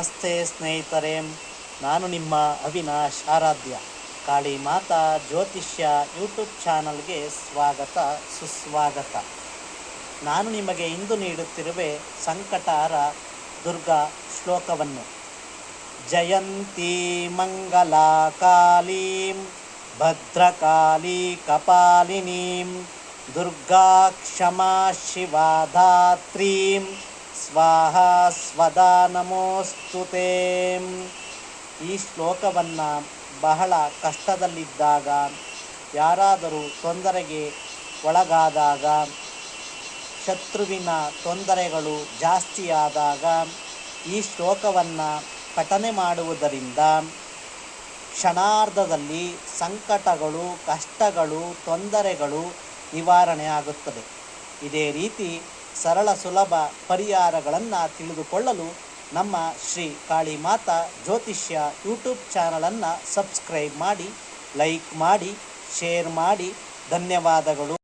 ನಮಸ್ತೆ ಸ್ನೇಹಿತರೆ, ನಾನು ನಿಮ್ಮ ಅವಿನಾಶ್ ಆರಾಧ್ಯ. ಕಾಳಿ ಮಾತಾ ಜ್ಯೋತಿಷ್ಯ ಯೂಟ್ಯೂಬ್ ಚಾನಲ್ಗೆ ಸ್ವಾಗತ ಸುಸ್ವಾಗತ. ನಾನು ನಿಮಗೆ ಇಂದು ನೀಡುತ್ತಿರುವೆ ಸಂಕಟಹರ ದುರ್ಗಾ ಶ್ಲೋಕವನ್ನು. ಜಯಂತಿ ಮಂಗಲಾ ಕಾಳೀಂ ಭದ್ರಕಾಳಿ ಕಪಾಲಿನೀಂ ದುರ್ಗಾ ಕ್ಷಮಾ ಶಿವಾ ಧಾತ್ರೀಂ ಸ್ವಾಹಾ ಸ್ವದಾ ನಮೋಸ್ತುತೇ. ಈ ಶ್ಲೋಕವನ್ನು ಬಹಳ ಕಷ್ಟದಲ್ಲಿದ್ದಾಗ, ಯಾರಾದರೂ ತೊಂದರೆಗೆ ಒಳಗಾದಾಗ, ಶತ್ರುವಿನ ತೊಂದರೆಗಳು ಜಾಸ್ತಿಯಾದಾಗ ಈ ಶ್ಲೋಕವನ್ನು ಪಠನೆ ಮಾಡುವುದರಿಂದ ಕ್ಷಣಾರ್ಧದಲ್ಲಿ ಸಂಕಟಗಳು, ಕಷ್ಟಗಳು, ತೊಂದರೆಗಳು ನಿವಾರಣೆ ಆಗುತ್ತದೆ. ಇದೇ ರೀತಿ ಸರಳ ಸುಲಭ ಪರಿಹಾರಗಳನ್ನು ತಿಳಿದುಕೊಳ್ಳಲು ನಮ್ಮ ಶ್ರೀ ಕಾಳಿ ಮಾತಾ ಜ್ಯೋತಿಷ್ಯ ಯೂಟ್ಯೂಬ್ ಚಾನಲನ್ನು ಸಬ್ಸ್ಕ್ರೈಬ್ ಮಾಡಿ, ಲೈಕ್ ಮಾಡಿ, ಶೇರ್ ಮಾಡಿ. ಧನ್ಯವಾದಗಳು.